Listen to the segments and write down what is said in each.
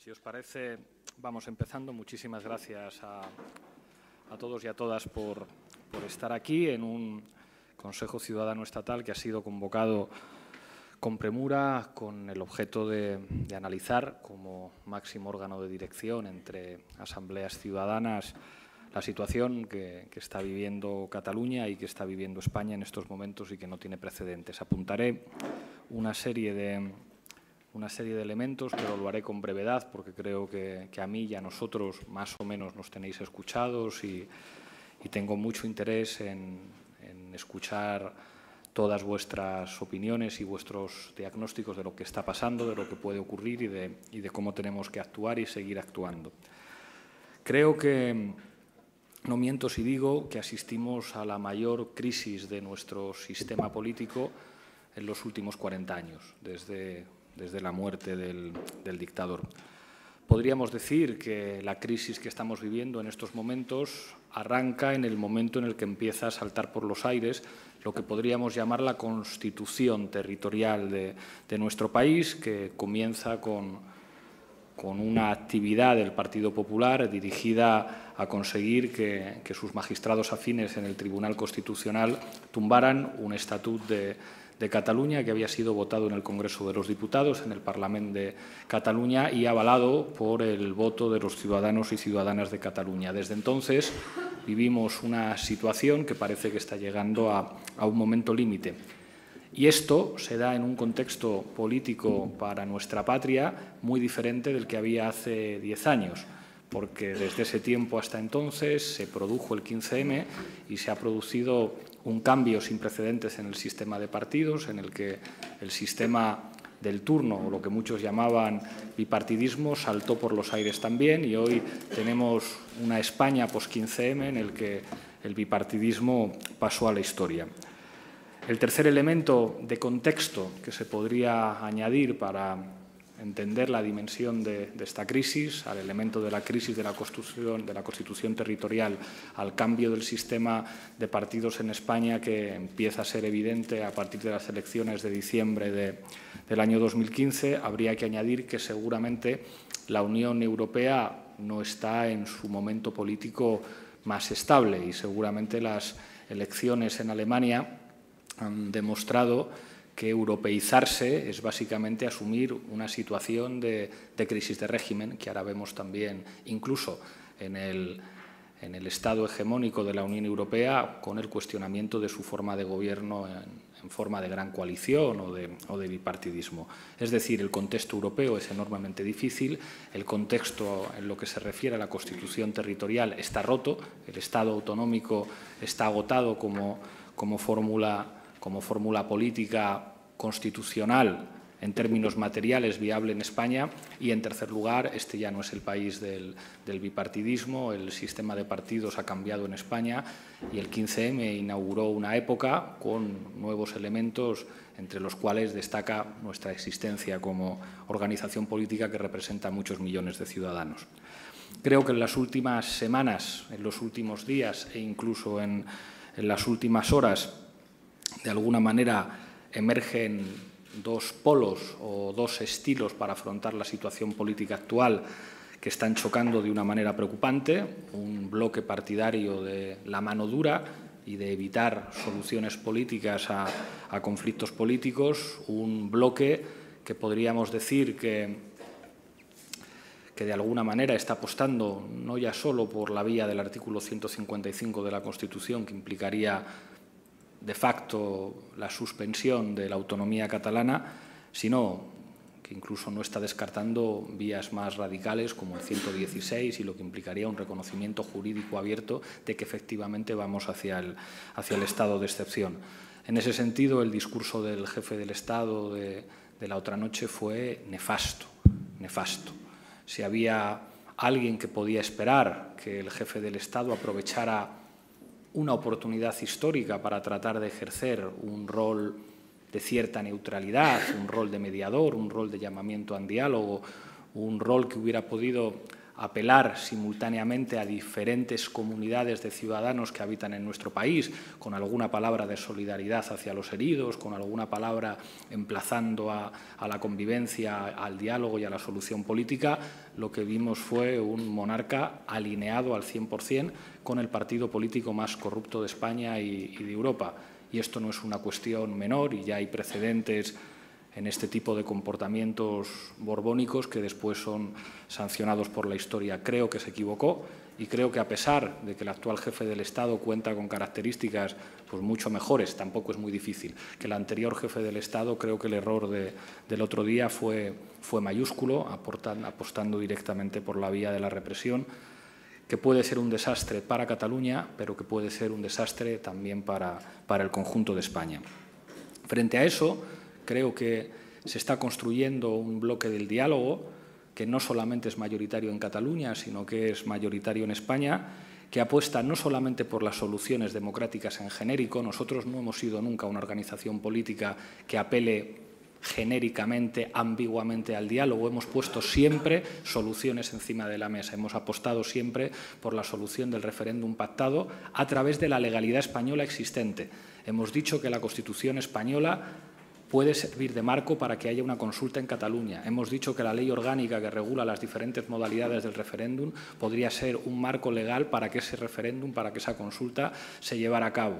Si os parece, vamos empezando. Muchísimas gracias a todos y a todas por estar aquí en un Consejo Ciudadano Estatal que ha sido convocado con premura, con el objeto de analizar como máximo órgano de dirección entre asambleas ciudadanas la situación que está viviendo Cataluña y que está viviendo España en estos momentos y que no tiene precedentes. Apuntaré una serie de elementos, pero lo haré con brevedad porque creo que a mí y a nosotros más o menos nos tenéis escuchados y tengo mucho interés en escuchar todas vuestras opiniones y vuestros diagnósticos de lo que está pasando, de lo que puede ocurrir y de cómo tenemos que actuar y seguir actuando. Creo que no miento si digo que asistimos a la mayor crisis de nuestro sistema político en los últimos 40 años, desde la muerte del dictador. Podríamos decir que la crisis que estamos viviendo en estos momentos arranca en el momento en el que empieza a saltar por los aires lo que podríamos llamar la constitución territorial de nuestro país, que comienza con una actividad del Partido Popular dirigida a conseguir que sus magistrados afines en el Tribunal Constitucional tumbaran un estatut de Cataluña que había sido votado en el Congreso de los Diputados, en el Parlamento de Cataluña y avalado por el voto de los ciudadanos y ciudadanas de Cataluña. Desde entonces vivimos una situación que parece que está llegando a un momento límite. Y esto se da en un contexto político para nuestra patria muy diferente del que había hace 10 años, porque desde ese tiempo hasta entonces se produjo el 15M y se ha producido un cambio sin precedentes en el sistema de partidos, en el que el sistema del turno, o lo que muchos llamaban bipartidismo, saltó por los aires también y hoy tenemos una España post-15M en el que el bipartidismo pasó a la historia. El tercer elemento de contexto que se podría añadir para entender la dimensión de esta crisis, al elemento de la crisis de la Constitución territorial, al cambio del sistema de partidos en España que empieza a ser evidente a partir de las elecciones de diciembre del año 2015, habría que añadir que seguramente la Unión Europea no está en su momento político más estable y seguramente las elecciones en Alemania han demostrado que europeizarse es básicamente asumir una situación de crisis de régimen, que ahora vemos también incluso en el Estado hegemónico de la Unión Europea, con el cuestionamiento de su forma de gobierno en forma de gran coalición o de bipartidismo. Es decir, el contexto europeo es enormemente difícil, el contexto en lo que se refiere a la Constitución territorial está roto, el Estado autonómico está agotado como fórmula política constitucional en términos materiales viable en España y, en tercer lugar, este ya no es el país del bipartidismo, el sistema de partidos ha cambiado en España y el 15M inauguró una época con nuevos elementos, entre los cuales destaca nuestra existencia como organización política que representa a muchos millones de ciudadanos. Creo que en las últimas semanas, en los últimos días e incluso en las últimas horas, de alguna manera emergen dos polos o dos estilos para afrontar la situación política actual que están chocando de una manera preocupante, un bloque partidario de la mano dura y de evitar soluciones políticas a conflictos políticos, un bloque que podríamos decir que de alguna manera está apostando no ya solo por la vía del artículo 155 de la Constitución, que implicaría de facto la suspensión de la autonomía catalana, sino que incluso no está descartando vías más radicales como el 116 y lo que implicaría un reconocimiento jurídico abierto de que efectivamente vamos hacia el estado de excepción. En ese sentido, el discurso del jefe del Estado de la otra noche fue nefasto. Si había alguien que podía esperar que el jefe del Estado aprovechara una oportunidad histórica para tratar de ejercer un rol de cierta neutralidad, un rol de mediador, un rol de llamamiento al diálogo, un rol que hubiera podido apelar simultáneamente a diferentes comunidades de ciudadanos que habitan en nuestro país, con alguna palabra de solidaridad hacia los heridos, con alguna palabra emplazando a la convivencia, al diálogo y a la solución política, lo que vimos fue un monarca alineado al 100% con el partido político más corrupto de España y de Europa. Y esto no es una cuestión menor, y ya hay precedentes en este tipo de comportamientos borbónicos que después son sancionados por la historia. Creo que se equivocó y creo que, a pesar de que el actual jefe del Estado cuenta con características pues mucho mejores, tampoco es muy difícil, que el anterior jefe del Estado, creo que el error del otro día fue mayúsculo, apostando directamente por la vía de la represión, que puede ser un desastre para Cataluña, pero que puede ser un desastre también para el conjunto de España. Frente a eso, creo que se está construyendo un bloque del diálogo que no solamente es mayoritario en Cataluña, sino que es mayoritario en España, que apuesta no solamente por las soluciones democráticas en genérico. Nosotros no hemos sido nunca una organización política que apele genéricamente, ambiguamente al diálogo. Hemos puesto siempre soluciones encima de la mesa. Hemos apostado siempre por la solución del referéndum pactado a través de la legalidad española existente. Hemos dicho que la Constitución española puede servir de marco para que haya una consulta en Cataluña. Hemos dicho que la ley orgánica que regula las diferentes modalidades del referéndum podría ser un marco legal para que ese referéndum, para que esa consulta se llevara a cabo.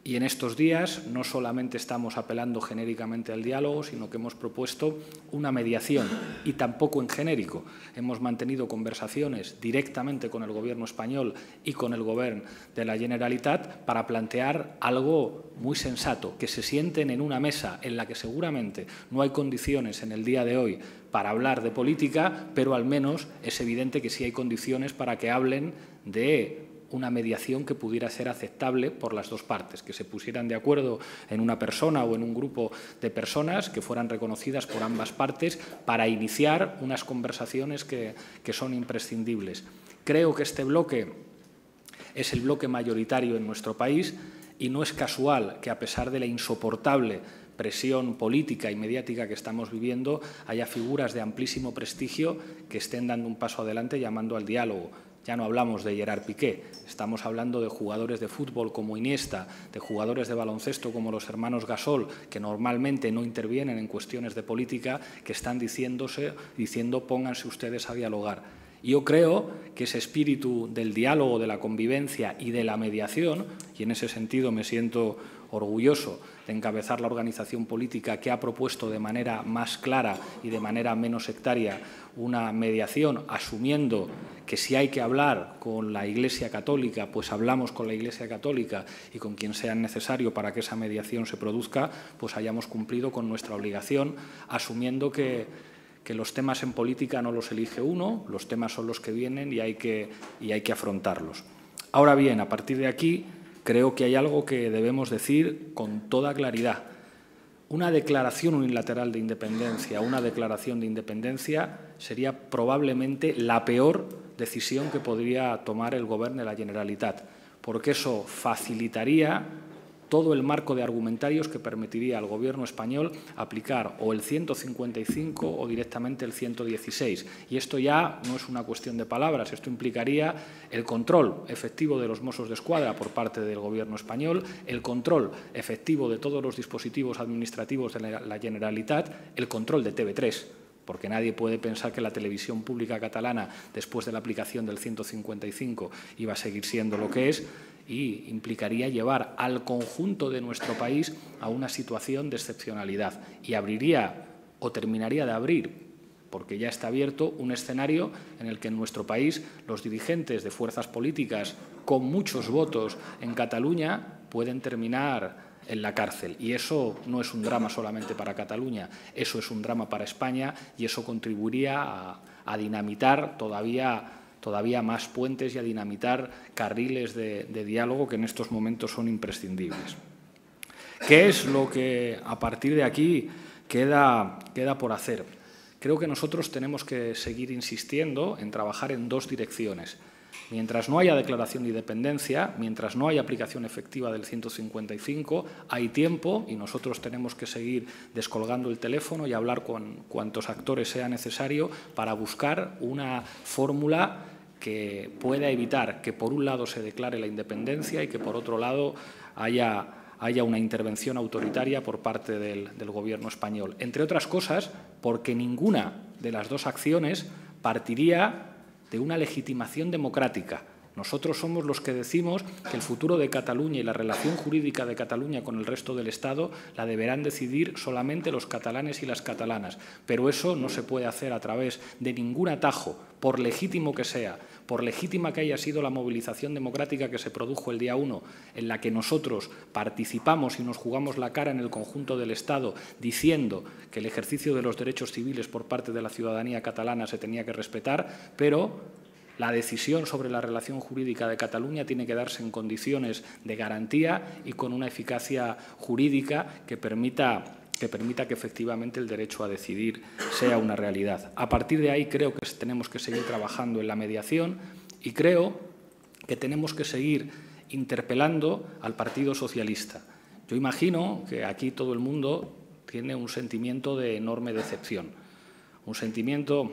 Y en estos días no solamente estamos apelando genéricamente al diálogo, sino que hemos propuesto una mediación, y tampoco en genérico. Hemos mantenido conversaciones directamente con el Gobierno español y con el Gobierno de la Generalitat para plantear algo muy sensato, que se sienten en una mesa en la que seguramente no hay condiciones en el día de hoy para hablar de política, pero al menos es evidente que sí hay condiciones para que hablen de una mediación que pudiera ser aceptable por las dos partes, que se pusieran de acuerdo en una persona o en un grupo de personas que fueran reconocidas por ambas partes para iniciar unas conversaciones que son imprescindibles. Creo que este bloque es el bloque mayoritario en nuestro país y no es casual que, a pesar de la insoportable presión política y mediática que estamos viviendo, haya figuras de amplísimo prestigio que estén dando un paso adelante llamando al diálogo. Ya no hablamos de Gerard Piqué, estamos hablando de jugadores de fútbol como Iniesta, de jugadores de baloncesto como los hermanos Gasol, que normalmente no intervienen en cuestiones de política, que están diciendo pónganse ustedes a dialogar. Yo creo que ese espíritu del diálogo, de la convivencia y de la mediación, y en ese sentido me siento orgulloso de encabezar la organización política que ha propuesto de manera más clara y de manera menos sectaria una mediación, asumiendo que si hay que hablar con la Iglesia Católica, pues hablamos con la Iglesia Católica y con quien sea necesario para que esa mediación se produzca, pues hayamos cumplido con nuestra obligación, asumiendo que los temas en política no los elige uno, los temas son los que vienen y hay que afrontarlos. Ahora bien, a partir de aquí, creo que hay algo que debemos decir con toda claridad. Una declaración unilateral de independencia, una declaración de independencia sería probablemente la peor decisión que podría tomar el Gobierno de la Generalitat, porque eso facilitaría todo el marco de argumentarios que permitiría al Gobierno español aplicar o el 155 o directamente el 116. Y esto ya no es una cuestión de palabras, esto implicaría el control efectivo de los Mossos d'Esquadra por parte del Gobierno español, el control efectivo de todos los dispositivos administrativos de la Generalitat, el control de TV3, porque nadie puede pensar que la televisión pública catalana, después de la aplicación del 155, iba a seguir siendo lo que es, y implicaría llevar al conjunto de nuestro país a una situación de excepcionalidad y abriría o terminaría de abrir, porque ya está abierto, un escenario en el que en nuestro país los dirigentes de fuerzas políticas con muchos votos en Cataluña pueden terminar en la cárcel. Y eso no es un drama solamente para Cataluña, eso es un drama para España y eso contribuiría a dinamitar todavía más puentes y a dinamitar carriles de diálogo que en estos momentos son imprescindibles. ¿Qué es lo que a partir de aquí queda por hacer? Creo que nosotros tenemos que seguir insistiendo en trabajar en dos direcciones. Mientras no haya declaración de independencia, mientras no haya aplicación efectiva del 155, hay tiempo y nosotros tenemos que seguir descolgando el teléfono y hablar con cuantos actores sea necesario para buscar una fórmula que pueda evitar que por un lado se declare la independencia y que por otro lado haya una intervención autoritaria por parte del Gobierno español. Entre otras cosas, porque ninguna de las dos acciones partiría de una legitimación democrática. Nosotros somos los que decimos que el futuro de Cataluña y la relación jurídica de Cataluña con el resto del Estado la deberán decidir solamente los catalanes y las catalanas. Pero eso no se puede hacer a través de ningún atajo, por legítimo que sea, por legítima que haya sido la movilización democrática que se produjo el día 1, en la que nosotros participamos y nos jugamos la cara en el conjunto del Estado diciendo que el ejercicio de los derechos civiles por parte de la ciudadanía catalana se tenía que respetar, pero la decisión sobre la relación jurídica de Cataluña tiene que darse en condiciones de garantía y con una eficacia jurídica que permita que efectivamente el derecho a decidir sea una realidad. A partir de ahí creo que tenemos que seguir trabajando en la mediación y creo que tenemos que seguir interpelando al Partido Socialista. Yo imagino que aquí todo el mundo tiene un sentimiento de enorme decepción, un sentimiento,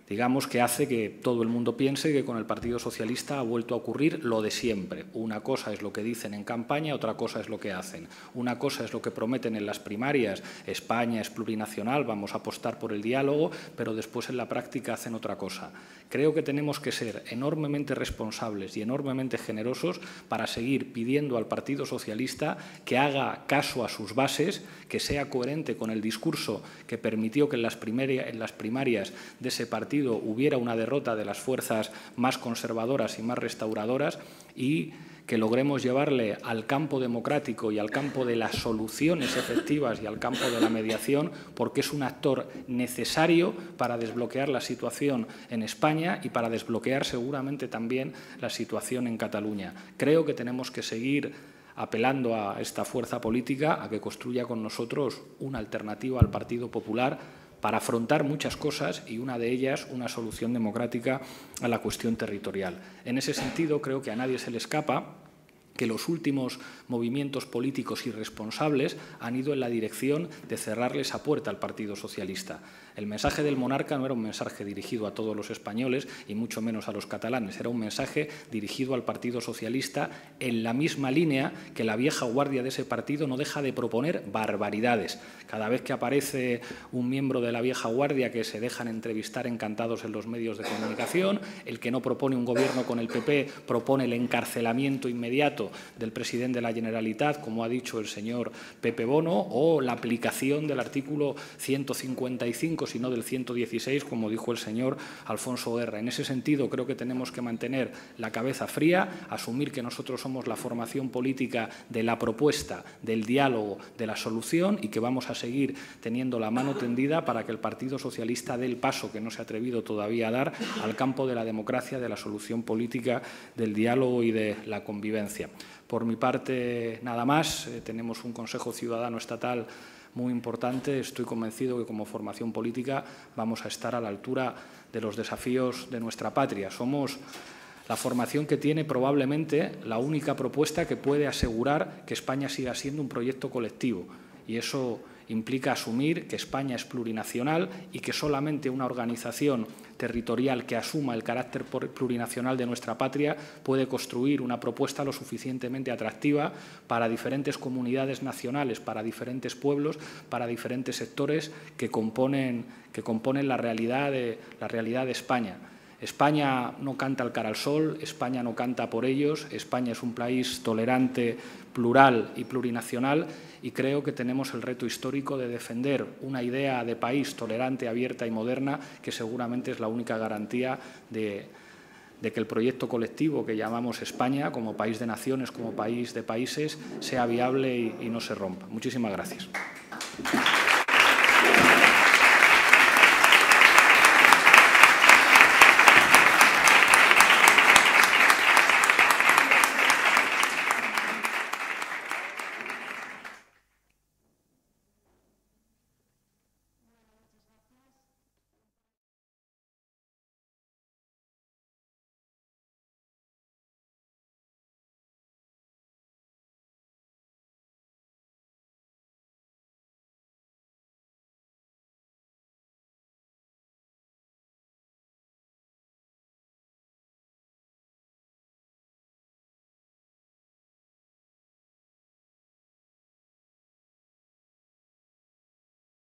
digamos, que hace que todo el mundo piense que con el Partido Socialista ha vuelto a ocurrir lo de siempre. Una cosa es lo que dicen en campaña, otra cosa es lo que hacen. Una cosa es lo que prometen en las primarias, España es plurinacional, vamos a apostar por el diálogo, pero después en la práctica hacen otra cosa. Creo que tenemos que ser enormemente responsables y enormemente generosos para seguir pidiendo al Partido Socialista que haga caso a sus bases, que sea coherente con el discurso que permitió que en las primarias de ese partido hubiera una derrota de las fuerzas más conservadoras y más restauradoras y que logremos llevarle al campo democrático y al campo de las soluciones efectivas y al campo de la mediación, porque es un actor necesario para desbloquear la situación en España y para desbloquear seguramente también la situación en Cataluña. Creo que tenemos que seguir apelando a esta fuerza política a que construya con nosotros una alternativa al Partido Popular para afrontar muchas cosas y una de ellas una solución democrática a la cuestión territorial. En ese sentido, creo que a nadie se le escapa que los últimos movimientos políticos irresponsables han ido en la dirección de cerrarle esa puerta al Partido Socialista. El mensaje del monarca no era un mensaje dirigido a todos los españoles y mucho menos a los catalanes, era un mensaje dirigido al Partido Socialista en la misma línea que la vieja guardia de ese partido no deja de proponer barbaridades. Cada vez que aparece un miembro de la vieja guardia que se dejan entrevistar encantados en los medios de comunicación, el que no propone un gobierno con el PP propone el encarcelamiento inmediato del presidente de la Generalitat, como ha dicho el señor Pepe Bono, o la aplicación del artículo 155, sino del 116, como dijo el señor Alfonso Guerra. En ese sentido, creo que tenemos que mantener la cabeza fría, asumir que nosotros somos la formación política de la propuesta, del diálogo, de la solución y que vamos a seguir teniendo la mano tendida para que el Partido Socialista dé el paso que no se ha atrevido todavía a dar al campo de la democracia, de la solución política, del diálogo y de la convivencia. Por mi parte, nada más. Tenemos un Consejo Ciudadano Estatal muy importante. Estoy convencido que como formación política vamos a estar a la altura de los desafíos de nuestra patria. Somos la formación que tiene probablemente la única propuesta que puede asegurar que España siga siendo un proyecto colectivo y eso implica asumir que España es plurinacional y que solamente una organización territorial que asuma el carácter plurinacional de nuestra patria puede construir una propuesta lo suficientemente atractiva para diferentes comunidades nacionales, para diferentes pueblos, para diferentes sectores que componen la realidad de España. España no canta al cara al sol, España no canta por ellos, España es un país tolerante, plural y plurinacional y creo que tenemos el reto histórico de defender una idea de país tolerante, abierta y moderna que seguramente es la única garantía de que el proyecto colectivo que llamamos España, como país de naciones, como país de países, sea viable y no se rompa. Muchísimas gracias.